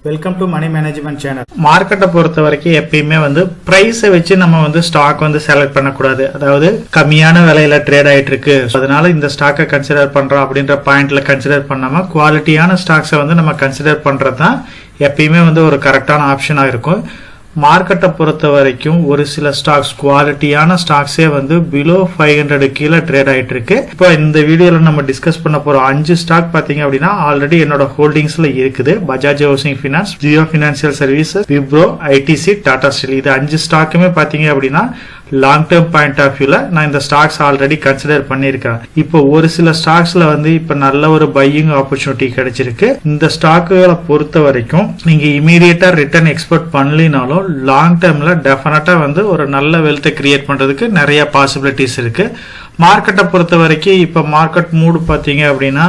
Welcome to money management channel. மார்க்கெட்டை பொறுத்த வரைக்கும் எப்பயுமே பிரைஸை வச்சு நம்ம ஸ்டாக் செலக்ட் பண்ணக்கூடாது. அதாவது கம்மியான விலையில ட்ரேட் ஆயிட்டு இருக்கு, அதனால இந்த ஸ்டாக்கை கன்சிடர் பண்றோம் அப்படின்ற பாயிண்ட்ல கன்சிடர் பண்ணாம குவாலிட்டியான ஸ்டாக்ஸை நம்ம கன்சிடர் பண்றதுதான் எப்பயுமே ஒரு கரெக்டான ஆப்ஷனா இருக்கும். மார்க்கெட்டை பொறுத்த வரைக்கும் ஒரு சில ஸ்டாக்ஸ் குவாலிட்டியான ஸ்டாக்ஸே பிலோ 500 கீழே ட்ரேட் ஆயிட்டு இருக்கு. இப்போ இந்த வீடியோல நம்ம டிஸ்கஸ் பண்ண போறோம் 5 ஸ்டாக் பாத்தீங்க அப்படின்னா ஆல்ரெடி என்னோட ஹோல்டிங்ஸ்ல இருக்குது. Bajaj housing finance, Jio financial services, Wipro, ITC, Tata steel. இது 5 ஸ்டாக்குமே பாத்தீங்க அப்படின்னா லாங் டேர்ம் பாயிண்ட் ஆஃப் வியூல நான் இந்த ஸ்டாக்ஸ் ஆல்ரெடி கன்சிடர் பண்ணிருக்கேன். இப்போ ஒரு சில ஸ்டாக்ஸ்ல இப்ப நல்ல ஒரு பையிங் ஆப்பர்ச்சுனிட்டி கிடைச்சிருக்கு. இந்த ஸ்டாக்குகளை பொறுத்த வரைக்கும் நீங்க இமீடியட்டா ரிட்டர்ன் எக்ஸ்பெக்ட் பண்ணலினாலும் லாங் டேர்ம்ல டெஃபினட்டா ஒரு நல்ல வெல்த்தை கிரியேட் பண்றதுக்கு நிறைய பாசிபிலிட்டிஸ் இருக்கு. மார்க்கெட்டை பொறுத்த வரைக்கும் இப்ப மார்க்கெட் மூடு பாத்தீங்க அப்படின்னா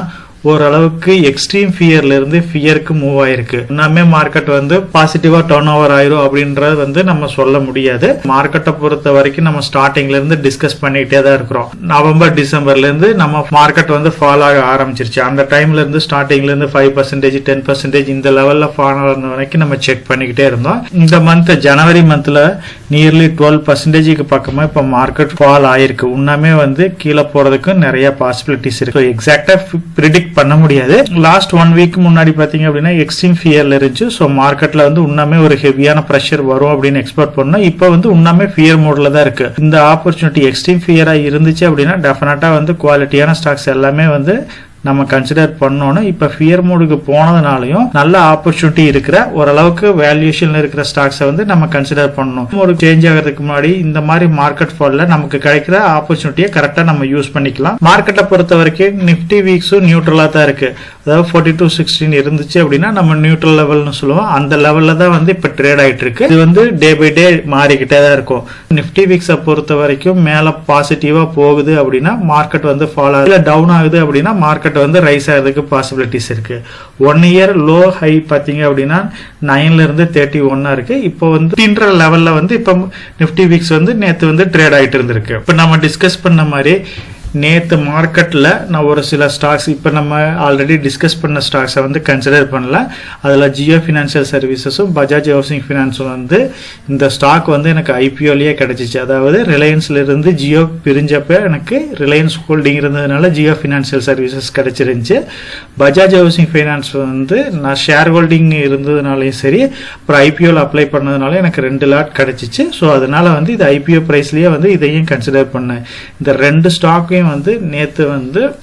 ஓரளவுக்கு எக்ஸ்ட்ரீம் ஃபியர்ல இருந்து ஃபியருக்கு மூவ் ஆயிருக்கு. இன்னுமே மார்க்கெட் பாசிட்டிவா டர்ன் ஓவர் ஆயிரும் அப்படின்றது நம்ம சொல்ல முடியாது. மார்க்கெட்டை பொறுத்த வரைக்கும் நம்ம ஸ்டார்டிங்ல இருந்து டிஸ்கஸ் பண்ணிட்டே தான் இருக்கிறோம். நவம்பர் டிசம்பர்ல இருந்து நம்ம மார்க்கெட் ஃபால் ஆக ஆரம்பிச்சிருச்சு. அந்த டைம்ல இருந்து ஸ்டார்டிங்ல இருந்து 5%, 10% இந்த லெவல்ல ஃபால் ஆன வரைக்கும் நம்ம செக் பண்ணிக்கிட்டே இருந்தோம். இந்த மந்த் ஜனவரி மந்த்ல நியர்லி 12% பக்கமா இப்ப மார்க்கெட் ஃபால் ஆயிருக்கு. இன்னுமே கீழே போறதுக்கு நிறைய பாசிபிலிட்டிஸ் இருக்கு. எக்ஸாக்டா பிரிடிக்ட் பண்ண முடியாது. லாஸ்ட் 1 வீக் முன்னாடி பாத்தீங்க அப்படின்னா எக்ஸ்ட்ரீம் ஃபியர்ல இருந்துச்சு. சோ மார்க்கெட்ல இன்னுமே ஒரு ஹெவியான பிரஷர் வரும் அப்படின்னு எக்ஸ்பெக்ட் பண்ணோம். இப்ப இன்னுமே ஃபியர் மோட்ல தான் இருக்கு. இந்த ஆப்பர்ச்சுனிட்டி எக்ஸ்ட்ரீம் ஃபியரா இருந்துச்சு அப்படின்னா டெஃபினட்டா குவாலிட்டியான ஸ்டாக்ஸ் எல்லாமே நம்ம கன்சிடர் பண்ணணும். இப்ப ஃபியர் மோடுக்கு போனதுனாலையும் நல்ல ஆப்பர்ச்சுனிட்டி இருக்கிற ஓரளவுக்கு வேல்யூஷன்ல இருக்கிற ஸ்டாக்ஸை நம்ம கன்சிடர் பண்ணணும். ஒரு சேஞ்ச் ஆகிறதுக்கு முன்னாடி இந்த மாதிரி மார்க்கெட் ஃபால்ல நமக்கு கிடைக்கிற ஆப்பர்ச்சுனிட்டியை கரெக்டா நம்ம யூஸ் பண்ணிக்கலாம். மார்க்கெட்டை பொறுத்த வரைக்கும் நிப்டி வீக்ஸும் நியூட்ரலா தான் இருக்கு. அதாவது 4216 இருந்துச்சு அப்படின்னா நம்ம நியூட்ரல் லெவல்னு சொல்லுவோம். அந்த லெவல்ல தான் இப்ப ட்ரேட் ஆயிட்டு இருக்கு. இது டே பை டே மாறிக்கிட்டே தான் இருக்கும். நிப்டி வீக்ஸை பொறுத்த வரைக்கும் மேல பாசிட்டிவா போகுது அப்படின்னா மார்க்கெட் ஃபால் ஆகுது, டவுன் ஆகுது அப்படின்னா மார்க்கெட் ரைஸ் ஆகிறதுக்கு பாசிபிலிட்டிஸ் இருக்கு. 1 இயர் லோ ஹை பாத்தீங்க அப்படின்னா 9ல இருந்து 31 இருக்கு. இப்போ லெவல்ல இப்ப நிப்டி வீக்ஸ் நேத்து ட்ரேட் ஆயிட்டு இருந்திருக்கு. இப்ப நம்ம டிஸ்கஸ் பண்ண மாதிரி நேத்து மார்க்கெட்ல நான் ஒரு சில ஸ்டாக்ஸ் இப்ப நம்ம ஆல்ரெடி டிஸ்கஸ் பண்ண ஸ்டாக்ஸை கன்சிடர் பண்ணல. அதுல ஜியோ பினான்சியல் சர்வீசஸும் பஜாஜ் ஹவுசிங் பினான்ஸும் இந்த ஸ்டாக் எனக்கு ஐபிஓலயே கிடைச்சிச்சு. அதாவது ரிலையன்ஸ்ல இருந்து ஜியோ பிரிஞ்சப்ப எனக்கு ரிலையன்ஸ் ஹோல்டிங் இருந்ததுனால ஜியோ பினான்சியல் சர்வீசஸ் கிடைச்சிருந்துச்சு. பஜாஜ் ஹவுசிங் பினான்ஸ் நான் ஷேர் ஹோல்டிங் இருந்ததுனாலையும் சரி, அப்புறம் ஐபிஓல அப்ளை பண்ணதுனால எனக்கு 2 லாட் கிடைச்சிச்சு. ஸோ அதனால இது ஐபிஓ பிரைஸ்லயே இதையும் கன்சிடர் பண்ணேன். இந்த 2 ஸ்டாக்கையும் நேத்து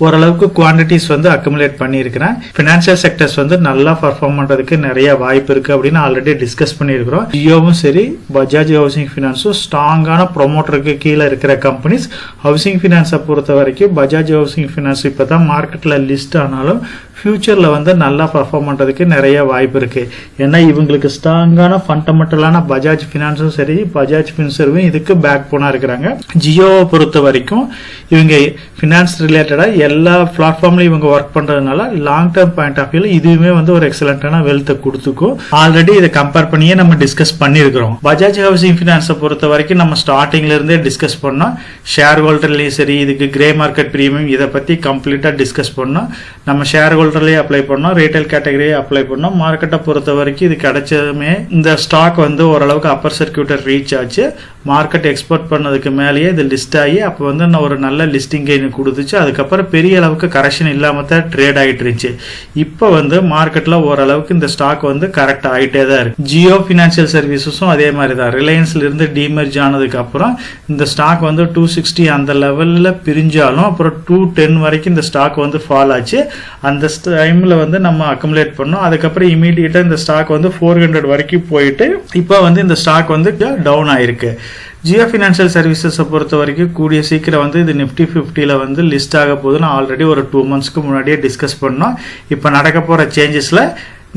ஓரளவுக்கு குவான்டிட்டிஸ் அக்குமுலேட் பண்ணியிருக்கிறேன். பினான்சியல் செக்டர்ஸ் நல்லா பர்ஃபார்ம் பண்றதுக்கு நிறைய வாய்ப்பு இருக்கு அப்படின்னு ஆல்ரெடி டிஸ்கஸ் பண்ணியிருக்கிறோம். ஜியோவும் சரி பஜாஜ் ஹவுசிங் பினான்ஸும் ஸ்ட்ராங்கான ப்ரொமோட்டருக்கு கீழே இருக்கிற கம்பெனிஸ். ஹவுசிங் பினான்ஸை பொறுத்த வரைக்கும் பஜாஜ் ஹவுசிங் பினான்ஸ் இப்பதான் மார்க்கெட்ல லிஸ்ட் ஆனாலும் ஃபியூச்சர்ல நல்லா பர்ஃபார்ம் பண்றதுக்கு நிறைய வாய்ப்பு இருக்கு. ஏன்னா இவங்களுக்கு ஸ்ட்ராங்கான ஃபண்டமெண்டலான பஜாஜ் பினான்ஸும் சரி பஜாஜ் பின்சர்வும் இதுக்கு பேக் போனா இருக்கிறாங்க. ஜியோவை பொறுத்த வரைக்கும் இவங்க பினான்ஸ் ரிலேட்டடா எல்லா பிளாட்ஃபார்ம்லயும் இவங்க ஒர்க் பண்றதுனால லாங் டேர்ம் பாயிண்ட் ஆஃப் வியூல இதுவுமே ஒரு எக்ஸலண்டான வெல்த்தை கொடுத்துக்கும். ஆல்ரெடி இதை கம்பேர் பண்ணியே நம்ம டிஸ்கஸ் பண்ணிருக்கிறோம். பஜாஜ் ஹவுசிங் பினான்ஸை பொறுத்த வரைக்கும் நம்ம ஸ்டார்டிங்ல இருந்தே டிஸ்கஸ் பண்ணோம். ஷேர் ஹோல்டர்லயும் சரி இதுக்கு கிரே மார்க்கெட் பிரீமியம் இதை பத்தி கம்ப்ளீட்டா டிஸ்கஸ் பண்ணோம். நம்ம ஷேர் ஹோல்டர்லயே அப்ளை பண்ணோம், ரீட்டைல் கேட்டகரியே அப்ளை பண்ணோம். மார்க்கெட்டை பொறுத்த வரைக்கும் இது கிடைச்சதுமே இந்த ஸ்டாக் ஓரளவுக்கு அப்பர் சர்க்கியூட்டர் ரீச் ஆச்சு. மார்க்கெட் எக்ஸ்போர்ட் பண்ணதுக்கு மேலேயே இது லிஸ்ட் ஆகி அப்போ ஒரு நல்ல லிஸ்டிங் கெயின் கொடுத்துச்சு. அதுக்கப்புறம் பெரிய அளவுக்கு கரெக்ஷன் இல்லாம தான் ட்ரேட் ஆகிட்டு இருந்துச்சு. இப்போ மார்க்கெட்ல ஓரளவுக்கு இந்த ஸ்டாக் கரெக்ட் ஆகிட்டே தான் இருக்கு. ஜியோ பினான்சியல் சர்வீசஸும் அதே மாதிரி தான். ரிலையன்ஸ்ல இருந்து டிமர்ஜ் ஆனதுக்கு அப்புறம் இந்த ஸ்டாக் 260 அந்த லெவல்ல பிரிஞ்சாலும் அப்புறம் 210 வரைக்கும் இந்த ஸ்டாக் ஃபால் ஆச்சு. அந்த டைம்ல நம்ம அக்குமுலேட் பண்ணோம். அதுக்கப்புறம் இமீடியட்டா இந்த ஸ்டாக் 400 வரைக்கும் போயிட்டு இப்போ இந்த ஸ்டாக் டவுன் ஆயிருக்கு. ஜியோ பினான்சியல் சர்வீசஸ் பொறுத்த வரைக்கும் கூடிய சீக்கிரம் இது நிப்டி 50ல லிஸ்ட் ஆக போகுதுன்னு ஆல்ரெடி ஒரு 2 மந்த்ஸ்க்கு முன்னாடியே டிஸ்கஸ் பண்ணோம். இப்ப நடக்க போற சேஞ்சஸ்ல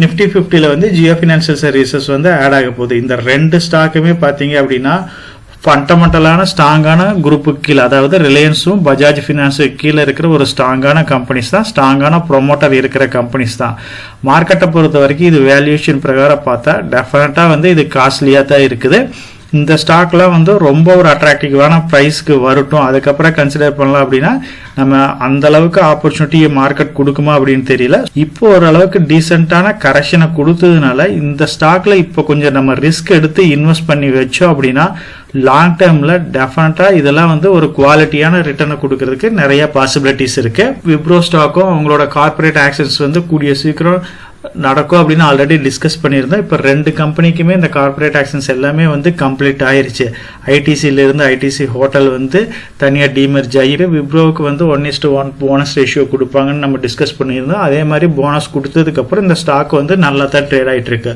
நிப்டி 50ல ஜியோ பினான்சியல் சர்வீசஸ் ஆட் ஆக போகுது. இந்த 2 ஸ்டாக்குமே பாத்தீங்க அப்படின்னா ஃபண்டமெண்டலான ஸ்ட்ராங்கான குரூப்புக்கு கீழே, அதாவது ரிலையன்ஸும் பஜாஜ் பினான்ஸுக்கு கீழே இருக்கிற ஒரு ஸ்ட்ராங்கான கம்பெனிஸ் தான், ஸ்ட்ராங்கான ப்ரொமோட்டர் இருக்கிற கம்பெனிஸ் தான். மார்க்கெட்டை பொறுத்த வரைக்கும் இது வேல்யூஷன் பிரகாரம் பார்த்தா டெஃபினட்டா இது காஸ்ட்லியா தான் இருக்குது. இந்த ஸ்டாக்லாம் வந்து ரொம்ப ஒரு அட்ராக்டிவான ப்ரைஸ்க்கு வரட்டும், அதுக்கப்புறம் கன்சிடர் பண்ணலாம் அப்படின்னா நம்ம அந்த அளவுக்கு ஆப்பர்ச்சுனிட்டி மார்க்கெட் கொடுக்குமா அப்படின்னு தெரியல. இப்போ ஓரளவுக்கு டீசென்டான கரெக்ஷனை கொடுத்ததுனால இந்த ஸ்டாக்ல இப்போ கொஞ்சம் நம்ம ரிஸ்க் எடுத்து இன்வெஸ்ட் பண்ணி வச்சோம் அப்படின்னா லாங் டேர்ம்ல டெஃபினட்டா இதெல்லாம் வந்து ஒரு குவாலிட்டியான ரிட்டர்னை கொடுக்கறதுக்கு நிறைய பாசிபிலிட்டிஸ் இருக்கு. விப்ரோ ஸ்டாக்கும் அவங்களோட கார்பரேட் ஆக்ஷன்ஸ் வந்து கூடிய சீக்கிரம் நடக்கும் அப்படின்னு ஆல்ரெடி டிஸ்கஸ் பண்ணியிருந்தோம். இப்போ 2 கம்பெனிக்குமே இந்த கார்பரேட் ஆக்ஷன்ஸ் எல்லாமே வந்து கம்ப்ளீட் ஆயிருச்சு. ஐடிசியிலிருந்து ஐடிசி ஹோட்டல் வந்து தனியாக டீமர்ஜ் ஆகிட்டு விப்ரோவுக்கு வந்து 1:1 போனஸ் ரேஷியோ கொடுப்பாங்கன்னு நம்ம டிஸ்கஸ் பண்ணியிருந்தோம். அதே மாதிரி போனஸ் கொடுத்ததுக்கப்புறம் இந்த ஸ்டாக் வந்து நல்லா தான் ட்ரேட் ஆகிட்டு இருக்கு.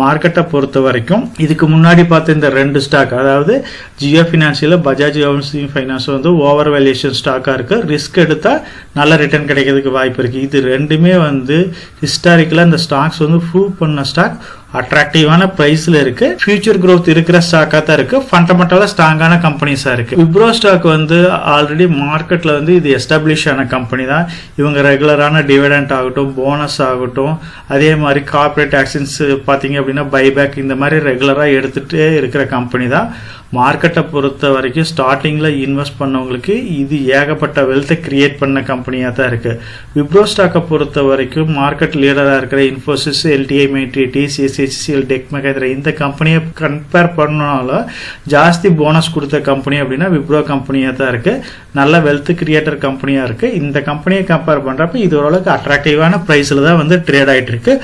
மார்க்கெட்டை பொறுத்த வரைக்கும் இதுக்கு முன்னாடி பார்த்த இந்த 2 ஸ்டாக், அதாவது Jio financial, Bajaj housing finance வந்து ஓவர் வேல்யூஷன் ஸ்டாக்காக இருக்கு. ரிஸ்க் எடுத்தால் நல்ல ரிட்டர்ன் கிடைக்கிறதுக்கு வாய்ப்பு இருக்கு. இது ரெண்டுமே வந்து ஹிஸ்டாரிக்கலாக இந்த ஸ்டாக்ஸ் வந்து ப்ரூவ் பண்ண ஸ்டாக், அட்ராக்டிவான பிரைஸ்ல இருக்கு, ஃபியூச்சர் growth இருக்கிற ஸ்டாக்கா தான் இருக்கு, ஃபண்டமெண்டலா ஸ்ட்ராங்கான கம்பெனிஸா இருக்கு. விப்ரோ ஸ்டாக் வந்து ஆல்ரெடி மார்க்கெட்ல வந்து இது எஸ்டாப்ளிஷ் ஆன கம்பெனி தான். இவங்க ரெகுலரான டிவிடெண்ட் ஆகட்டும், போனஸ் ஆகட்டும், அதே மாதிரி கார்பரேட் ஆக்ஷன்ஸ் பாத்தீங்க அப்படின்னா பைபேக், இந்த மாதிரி ரெகுலரா எடுத்துட்டே இருக்கிற கம்பெனி தான். மார்க்கெட்டை பொறுத்த வரைக்கும் ஸ்டார்டிங்ல இன்வெஸ்ட் பண்ணவங்களுக்கு இது ஏகப்பட்ட வெல்த்தை கிரியேட் பண்ண கம்பெனியா தான் இருக்கு. விப்ரோ ஸ்டாக்கை பொறுத்த வரைக்கும் மார்க்கெட் லீடரா இருக்கிற இன்ஃபோசிஸ், எல்டிஐ மெட்ரி, டிசிஎஸ்சிஎல், டெக்மெகா இந்த கம்பெனியை கம்பேர் பண்ணாலும் ஜாஸ்தி போனஸ் கொடுத்த கம்பெனி அப்படின்னா விப்ரோ கம்பெனியா தான் இருக்கு. நல்ல வெல்த் கிரியேட்டர் கம்பெனியா இருக்கு. இந்த கம்பெனியை கம்பேர் பண்றப்ப இது ஓரளவுக்கு அட்ராக்டிவான பிரைஸ்ல தான் வந்து ட்ரேட் ஆயிட்டு இருக்கு.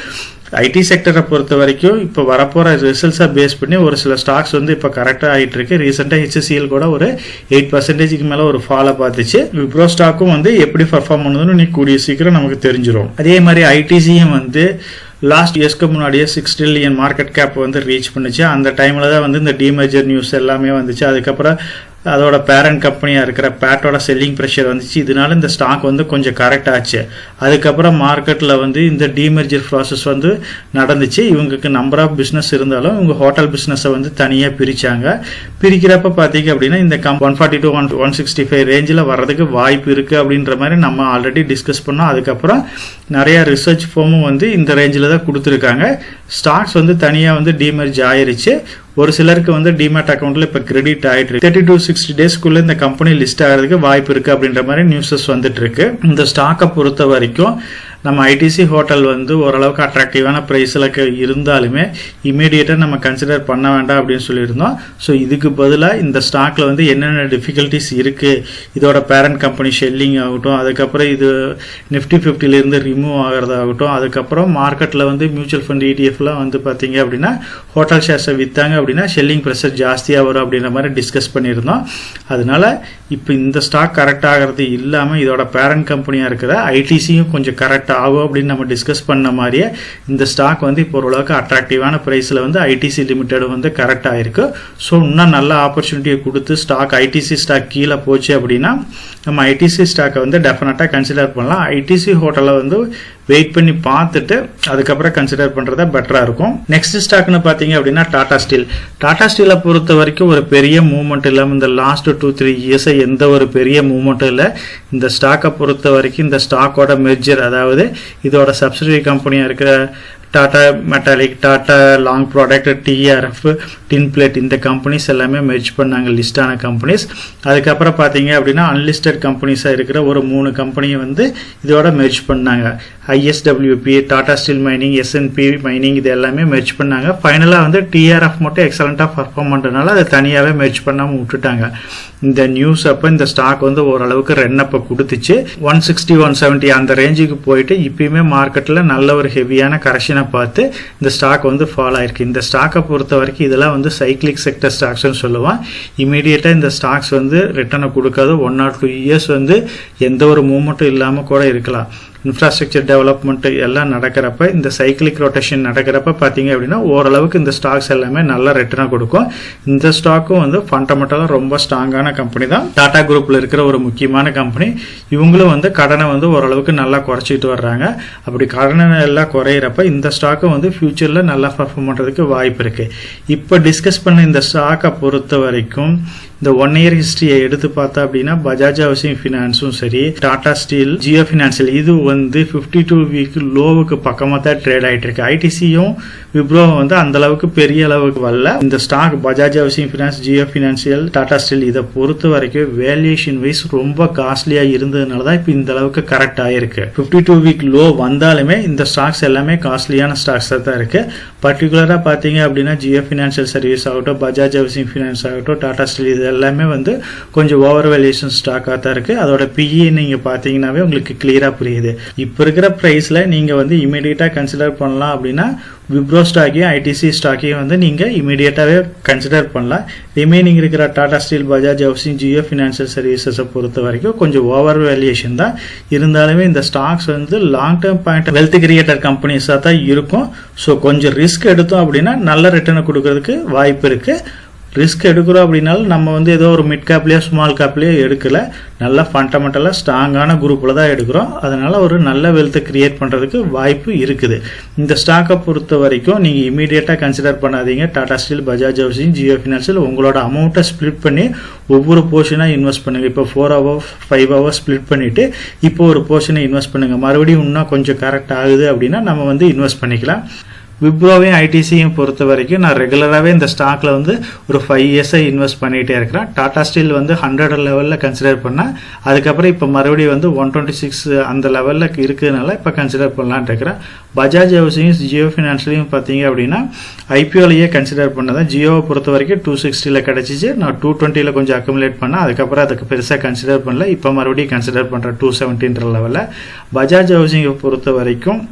ஐடி செக்டரை பொறுத்த வரைக்கும் இப்போ வரப்போற ரிசல்ட்ஸை பேஸ் பண்ணி ஒரு சில ஸ்டாக்ஸ் வந்து இப்போ கரெக்டாக ஆகிட்டு இருக்கு. ரீசெண்டாக HCL கூட ஒரு 8% மேலே ஒரு ஃபாலை பார்த்துச்சு. விப்ரோ ஸ்டாக்கும் வந்து எப்படி பர்ஃபார்ம் பண்ணுதுன்னு நீ கூடிய சீக்கிரம் நமக்கு தெரிஞ்சிடும். அதே மாதிரி ஐடிசியும் வந்து லாஸ்ட் இயர்ஸ்க்கு முன்னாடியே 6 trillion மார்க்கெட் கேப் வந்து ரீச் பண்ணுச்சு. அந்த டைமில் தான் வந்து இந்த டிமேஜர் நியூஸ் எல்லாமே வந்துச்சு. அதுக்கப்புறம் அதோட பேரண்ட் கம்பெனியாக இருக்கிற பேட்டோட செல்லிங் ப்ரெஷர் வந்துச்சு. இதனால இந்த ஸ்டாக் வந்து கொஞ்சம் கரெக்ட் ஆச்சு. அதுக்கப்புறம் மார்க்கெட்டில் வந்து இந்த டிமெர்ஜர் ப்ராசஸ் வந்து நடந்துச்சு. இவங்களுக்கு நம்பர் ஆஃப் பிஸ்னஸ் இருந்தாலும் இவங்க ஹோட்டல் பிஸ்னஸை வந்து தனியாக பிரித்தாங்க. பிரிக்கிறப்ப பார்த்தீங்க அப்படின்னா இந்த 140 to 165 ரேஞ்சில் வர்றதுக்கு வாய்ப்பு இருக்குது அப்படின்ற மாதிரி நம்ம ஆல்ரெடி டிஸ்கஸ் பண்ணோம். அதுக்கப்புறம் நிறைய ரிசர்ச் ஃபார்மும் வந்து இந்த ரேஞ்சில் தான் கொடுத்துருக்காங்க. ஸ்டாக்ஸ் வந்து தனியாக வந்து டிமெர்ஜ் ஆயிருச்சு. ஒரு சிலருக்கு வந்து டிமேட் அக்கௌண்ட்ல இப்ப கிரெடிட் ஆயிட்டு 30 to 60 டேஸ்க்குள்ள இந்த கம்பெனி லிஸ்ட் ஆகிறதுக்கு வாய்ப்பு இருக்கு அப்படின்ற மாதிரி நியூஸஸ் வந்துட்டு இருக்கு. இந்த ஸ்டாக்கை பொறுத்த வரைக்கும் நம்ம ஐடிசி ஹோட்டல் வந்து ஓரளவுக்கு அட்ராக்டிவான ப்ரைஸில் இருந்தாலுமே இமீடியட்டாக நம்ம கன்சிடர் பண்ண வேண்டாம் அப்படின்னு சொல்லியிருந்தோம். ஸோ இதுக்கு பதிலாக இந்த ஸ்டாக்ல வந்து என்னென்ன டிஃபிகல்ட்டிஸ் இருக்குது, இதோட பேரண்ட் கம்பெனி ஷெல்லிங் ஆகட்டும், அதுக்கப்புறம் இது நிஃப்டி 50லேருந்து ரிமூவ் ஆகிறதாகட்டும், அதுக்கப்புறம் மார்க்கெட்டில் வந்து மியூச்சுவல் ஃபண்ட் இடிஎஃப்லாம் வந்து பார்த்தீங்க அப்படின்னா ஹோட்டல் ஷேர்ஸை விற்றாங்க அப்படின்னா ஷெல்லிங் ப்ரெஷர் ஜாஸ்தியாக வரும் அப்படின்ற மாதிரி டிஸ்கஸ் பண்ணியிருந்தோம். அதனால இப்போ இந்த ஸ்டாக் கரெக்ட் ஆகிறது இல்லாமல் இதோட பேரண்ட் கம்பெனியாக இருக்கிற ஐடிசியும் கொஞ்சம் கரெக்ட் ஆகும் அப்படின்னு நம்ம டிஸ்கஸ் பண்ண மாதிரியே இந்த ஸ்டாக் வந்து இப்போ ஓரளவுக்கு அட்ராக்டிவான பிரைஸில் வந்து ஐடிசி லிமிடெட் வந்து கரெக்ட் ஆயிருக்கு. ஸோ இன்னும் நல்ல ஆப்பர்ச்சுனிட்டியை கொடுத்து ஸ்டாக் ஐடிசி ஸ்டாக் கீழே போச்சு அப்படின்னா நம்ம ஐடிசி ஸ்டாக்கை வந்து டெஃபினட்டாக கன்சிடர் பண்ணலாம். ஐடிசி ஹோட்டலை வந்து வெயிட் பண்ணி பார்த்துட்டு அதுக்கப்புறம் கன்சிடர் பண்ணுறதா பெட்டராக இருக்கும். நெக்ஸ்ட் ஸ்டாக்னு பார்த்தீங்க அப்படின்னா டாடா ஸ்டீல். டாடா ஸ்டீலை பொறுத்த வரைக்கும் ஒரு பெரிய மூவ்மெண்ட் இல்லாமல் இந்த லாஸ்ட் 2-3 இயர்ஸை எந்த ஒரு பெரிய மூவ்மெண்ட்டும் இல்லை. இந்த ஸ்டாக்கை பொறுத்த வரைக்கும் இந்த ஸ்டாக்கோட மெர்ஜர், அதாவது இதோட சப்சிடரி கம்பெனியாக இருக்கிற Tata metallic, Tata long product, TRF, tinplate இந்த கம்பெனிஸ் எல்லாமே மெர்ஜ் பண்ணாங்க, லிஸ்டான கம்பெனிஸ். அதுக்கப்புறம் பார்த்தீங்க அப்படின்னா அன்லிஸ்டட் கம்பெனிஸாக இருக்கிற ஒரு 3 கம்பெனியை வந்து இதோட மெர்ஜ் பண்ணாங்க. ISWP, Tata steel mining, SNB mining இது எல்லாமே மெர்ஜ் பண்ணாங்க. ஃபைனலாக வந்து டிஆர்எஃப் மட்டும் எக்ஸலண்ட்டாக பர்ஃபார்ம் பண்ணுறதுனால அதை தனியாகவே மெர்ஜ் பண்ணாமல் விட்டுட்டாங்க. இந்த நியூஸ் அப்போ இந்த ஸ்டாக் வந்து ஓரளவுக்கு ரன் அப்போ கொடுத்துச்சு. 160-170 அந்த ரேஞ்சுக்கு போயிட்டு இப்பயுமே மார்க்கெட்டில் நல்ல ஒரு ஹெவியான கரெக்ஷனை பார்த்து இந்த ஸ்டாக் வந்து ஃபாலோ ஆயிருக்கு. இந்த ஸ்டாக்கை பொறுத்த வரைக்கும் இதெல்லாம் வந்து சைக்ளிக் செக்டர் ஸ்டாக்ஸ்னு சொல்லுவான். இமீடியட்டாக இந்த ஸ்டாக்ஸ் வந்து ரிட்டர்னை கொடுக்காது. 1 or 2 இயர்ஸ் வந்து எந்த ஒரு மூவ்மெண்ட்டும் இல்லாமல் கூட இருக்கலாம். இன்ஃப்ராஸ்ட்ரக்சர் டெவலப்மெண்ட் எல்லாம் நடக்கிறப்ப, இந்த சைக்கிளிக் ரொட்டேஷன் நடக்கிறப்ப பார்த்தீங்க அப்படின்னா ஓரளவுக்கு இந்த ஸ்டாக்ஸ் எல்லாமே நல்ல ரிட்டர்னாக கொடுக்கும். இந்த ஸ்டாக்கும் வந்து ஃபண்டமெண்டலாக ரொம்ப ஸ்ட்ராங்கான கம்பெனி தான். டாடா குரூப்பில் இருக்கிற ஒரு முக்கியமான கம்பெனி. இவங்களும் வந்து கடனை வந்து ஓரளவுக்கு நல்லா குறைச்சிட்டு வர்றாங்க. அப்படி கடனை எல்லாம் குறையிறப்ப இந்த ஸ்டாக்கும் வந்து ஃபியூச்சரில் நல்லா பர்ஃபார்ம் பண்ணுறதுக்கு வாய்ப்பு இருக்குது. இப்போ டிஸ்கஸ் பண்ண இந்த ஸ்டாக்கை பொறுத்த வரைக்கும் இந்த 1 year ஹிஸ்டரியை எடுத்து பார்த்தா அப்படின்னா பஜாஜ் ஹவுசிங் ஃபினான்ஸும் சரி, டாடா ஸ்டீல், ஜியோ ஃபினான்சியல் இது வந்து 52 வீக் லோவுக்கு பக்கமாக தான் ட்ரேட் ஆகிட்டு இருக்கு. ஐடிசியும் விப்ரோவும் வந்து அந்த அளவுக்கு பெரிய அளவுக்கு வரல. இந்த stock Bajaj housing finance, Jio financial, Tata steel இதை பொறுத்த வரைக்கும் வேல்யூஷன் வைஸ் ரொம்ப காஸ்ட்லியாக இருந்ததுனால தான் இப்போ இந்த அளவுக்கு கரெக்ட் ஆயிருக்கு. 52 வீக் லோ வந்தாலுமே இந்த ஸ்டாக்ஸ் எல்லாமே காஸ்ட்லியான ஸ்டாக்ஸாக தான் இருக்கு. பர்டிகுலராக பார்த்தீங்க அப்படின்னா ஜியோ ஃபினான்சியல் சர்வீஸ் ஆகட்டும், பஜாஜ் ஹவுசிங் ஃபினான்ஸ் ஆகட்டும், டாடா ஸ்டீல் இது எல்லாமே வந்து கொஞ்சம் ஓவர் வேல்யூஷன் ஸ்டாக்காக தான் இருக்கு. அதோட பிஇ நீங்க பார்த்தீங்கன்னாவே உங்களுக்கு கிளியரா புரியுது. இப்போ இருக்கிற பிரைஸ்ல நீங்க வந்து இமீடியட்டா கன்சிடர் பண்ணலாம் அப்படின்னா விப்ரோ ஸ்டாக்கையும் ஐடிசி ஸ்டாக்கையும் வந்து நீங்க இமீடியட்டாவே கன்சிடர் பண்ணலாம். ரிமைனிங் இருக்கிற Tata steel, Bajaj housing, Jio financial சர்வீசஸை பொறுத்த வரைக்கும் கொஞ்சம் ஓவர் வேல்யூஷன் தான் இருந்தாலுமே இந்த ஸ்டாக்ஸ் வந்து long term point wealth creator கம்பெனிஸாக தான் இருக்கும். ஸோ கொஞ்சம் ரிஸ்க் எடுத்தோம் அப்படின்னா நல்ல ரிட்டர்னை கொடுக்கறதுக்கு வாய்ப்பு இருக்கு. ரிஸ்க் எடுக்கிறோம் அப்படின்னாலும் நம்ம வந்து ஏதோ ஒரு மிட் கேப்லேயோ ஸ்மால் கேப்லேயோ எடுக்கல, நல்லா ஃபண்டமெண்டலாக ஸ்ட்ராங்கான குரூப்பில் தான் எடுக்கிறோம். அதனால ஒரு நல்ல வெல்த்தை கிரியேட் பண்ணுறதுக்கு வாய்ப்பு இருக்குது. இந்த ஸ்டாக்கை பொறுத்த வரைக்கும் நீங்கள் இமீடியட்டாக கன்சிடர் பண்ணாதீங்க. Tata steel, Bajaj housing, Jio financial உங்களோட அமௌண்ட்டை ஸ்ப்ளிட் பண்ணி ஒவ்வொரு போர்ஷனாக இன்வெஸ்ட் பண்ணுங்கள். இப்போ 4 hours 5 hours ஸ்ப்ளிட் பண்ணிவிட்டு இப்போ ஒரு போர்ஷனை இன்வெஸ்ட் பண்ணுங்கள். மறுபடியும் இன்னும் கொஞ்சம் கரெக்ட் ஆகுது அப்படின்னா நம்ம வந்து இன்வெஸ்ட் பண்ணிக்கலாம். விப்ரோவையும் ஐடிசியும் பொறுத்த வரைக்கும் நான் ரெகுலராகவே இந்த ஸ்டாக்ல வந்து ஒரு 5 years இன்வெஸ்ட் பண்ணிகிட்டே இருக்கிறேன். டாடா ஸ்டீல் வந்து 100 லெவலில் கன்சிடர் பண்ணேன். அதுக்கப்புறம் இப்போ மறுபடியும் வந்து 126 அந்த லெவலில் இருக்கிறதுனால இப்போ கன்சிடர் பண்ணலான் இருக்கிறேன். பஜாஜ் ஹவுசிங், ஜியோ ஃபினான்ஸ்லையும் பார்த்தீங்க அப்படின்னா ஐபிஓலையே கன்சிடர் பண்ணதான். ஜியோவை பொறுத்த வரைக்கும் 260 கிடச்சிச்சு. நான் 220 கொஞ்சம் அக்குமுலேட் பண்ணேன். அதுக்கப்புறம் அதுக்கு பெருசாக கன்சிடர் பண்ணல. இப்போ மறுபடியும் கன்சிடர் பண்ணுறேன் 270 லெவலில். பஜாஜ் ஹவுசிங்கை பொறுத்த வரைக்கும்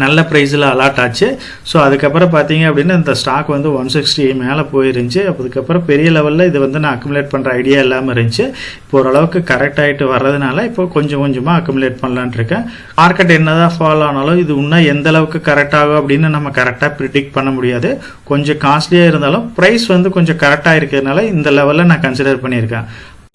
நல்ல ப்ரைஸில் அலாட் ஆச்சு. ஸோ அதுக்கப்புறம் பார்த்தீங்க அப்படின்னா இந்த ஸ்டாக் வந்து 160 மேலே போயிருந்துச்சு. அதுக்கப்புறம் பெரிய லெவலில் இது வந்து நான் அக்குமுலேட் பண்ணுற ஐடியா இல்லாமல் இருந்துச்சு. இப்போ ஓரளவுக்கு கரெக்ட் ஆகிட்டு வர்றதுனால இப்போ கொஞ்சம் கொஞ்சமாக அக்குமுலேட் பண்ணலான்ட்டு இருக்கேன். மார்க்கெட் என்னதான் ஃபால் ஆனாலும் இது இன்னும் எந்த அளவுக்கு கரெக்ட் ஆகும் அப்படின்னு நம்ம கரெக்டாக ப்ரிடிக்ட் பண்ண முடியாது. கொஞ்சம் காஸ்ட்லியாக இருந்தாலும் ப்ரைஸ் வந்து கொஞ்சம் கரெக்டாக இருக்கிறதுனால இந்த லெவலில் நான் கன்சிடர் பண்ணியிருக்கேன்.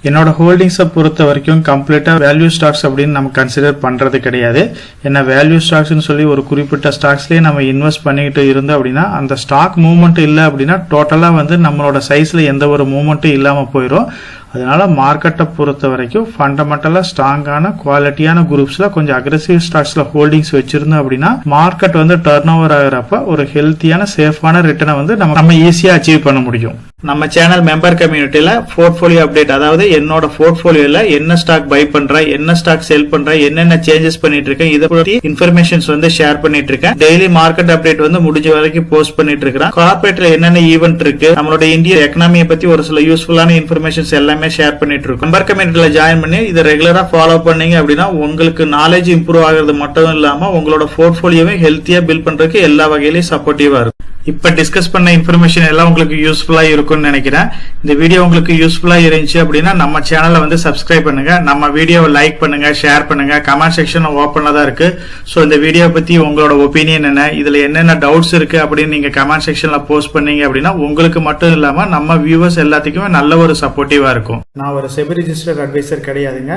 என்னோட ஹோல்டிங்ஸை பொறுத்த வரைக்கும் கம்ப்ளீட்டாக வேல்யூ ஸ்டாக்ஸ் அப்படின்னு நம்ம கன்சிடர் பண்ணுறது கிடையாது. ஏன்னா வேல்யூ ஸ்டாக்ஸ்னு சொல்லி ஒரு குறிப்பிட்ட ஸ்டாக்ஸ்லேயே நம்ம இன்வெஸ்ட் பண்ணிக்கிட்டு இருந்தோம் அப்படின்னா அந்த ஸ்டாக் மூவ்மெண்ட் இல்லை அப்படின்னா டோட்டலாக வந்து நம்மளோட சைஸில் எந்த ஒரு மூவ்மெண்ட்டும் இல்லாமல் போயிடும். அதனால மார்க்கெட்டை பொறுத்த வரைக்கும் ஃபண்டமெண்டலாக ஸ்ட்ராங்கான குவாலிட்டியான குரூப்ஸில் கொஞ்சம் அக்ரெசிவ் ஸ்டாக்ஸில் ஹோல்டிங்ஸ் வச்சிருந்தோம் அப்படின்னா மார்க்கெட் வந்து டர்ன் ஓவர் ஆகிறப்ப ஒரு ஹெல்த்தியான சேஃபான ரிட்டர்னை வந்து நம்ம ஈஸியாக அச்சீவ் பண்ண முடியும். நம்ம சேனல் மெம்பர் கம்யூனிட்டியில போர்ட்ஃபோலியோ அப்டேட், அதாவது என்னோட போர்ட்ஃபோலியோல என்ன ஸ்டாக் பை பண்றேன், என்ன ஸ்டாக் செல் பண்றேன், என்னென்ன சேஞ்சஸ் பண்ணிட்டு இருக்கேன், இதை பத்தி இன்ஃபர்மேஷன்ஸ் வந்து ஷேர் பண்ணிட்டு இருக்கேன். டெய்லி மார்க்கெட் அப்டேட் வந்து முடிஞ்ச வரைக்கும் போஸ்ட் பண்ணிட்டு இருக்கேன். கார்பரேட்ல என்னென்ன ஈவென்ட் இருக்கு, நம்மளோட இந்தியன் எக்கனாமியை பத்தி ஒரு சில யூஸ்ஃபுல்லான இன்ஃபர்மேஷன்ஸ் எல்லாமே ஷேர் பண்ணிட்டு இருக்கோம். மெம்பர் கம்யூனிட்டியில ஜாயின் பண்ணி இதை ரெகுலரா ஃபாலோ பண்ணீங்க அப்படின்னா உங்களுக்கு நாலேஜ் இம்ப்ரூவ் ஆகிறது மட்டும் இல்லாம உங்களோட போர்ட்ஃபோலியோவை ஹெல்த்தியா பில்ட் பண்றதுக்கு எல்லா வகையிலையும் சப்போர்ட்டிவா இருக்கும். இப்ப டிஸ்கஸ் பண்ண இன்ஃபர்மேஷன் எல்லாம் உங்களுக்கு யூஸ்ஃபுல்லா இருக்கும்னு நினைக்கிறேன். இந்த வீடியோ உங்களுக்கு யூஸ்ஃபுல்லா இருந்துச்சு அப்படின்னா நம்ம சேனலை வந்து சப்ஸ்கிரைப் பண்ணுங்க, நம்ம வீடியோவை லைக் பண்ணுங்க, ஷேர் பண்ணுங்க. கமெண்ட் செக்ஷன் ஓப்பன்ல தான் இருக்கு. ஸோ இந்த வீடியோ பத்தி உங்களோட ஒப்பீனியன் என்ன, இதுல என்னென்ன டவுட்ஸ் இருக்கு அப்படின்னு நீங்க கமெண்ட் செக்ஷன்ல போஸ்ட் பண்ணீங்க அப்படின்னா உங்களுக்கு மட்டும் இல்லாம நம்ம வியூவர்ஸ் எல்லாத்துக்குமே நல்ல ஒரு சப்போர்ட்டிவா இருக்கும். நான் ஒரு செபி ரிஜிஸ்டர்ட் அட்வைசர் கிடையாதுங்க.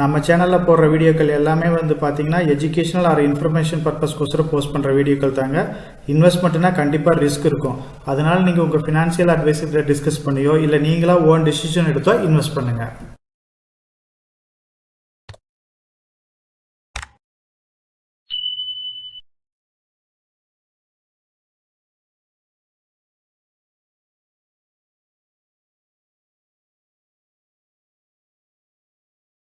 நம்ம சேனலில் போடுற வீடியோக்கள் எல்லாமே வந்து பார்த்தீங்கன்னா எஜுகேஷனல் ஆர் இன்ஃபர்மேஷன் பர்பஸ்க்கோசரம் போஸ்ட் பண்ணுற வீடியோக்கள் தாங்க. இன்வெஸ்ட்மெண்ட்னா கண்டிப்பாக ரிஸ்க் இருக்கும். அதனால நீங்கள் உங்கள் ஃபினான்ஷியல் அட்வைசர்கிட்ட டிஸ்கஸ் பண்ணியோ இல்லை நீங்களா ஓன் டிசிஷன் எடுத்தோ இன்வெஸ்ட் பண்ணுங்கள்.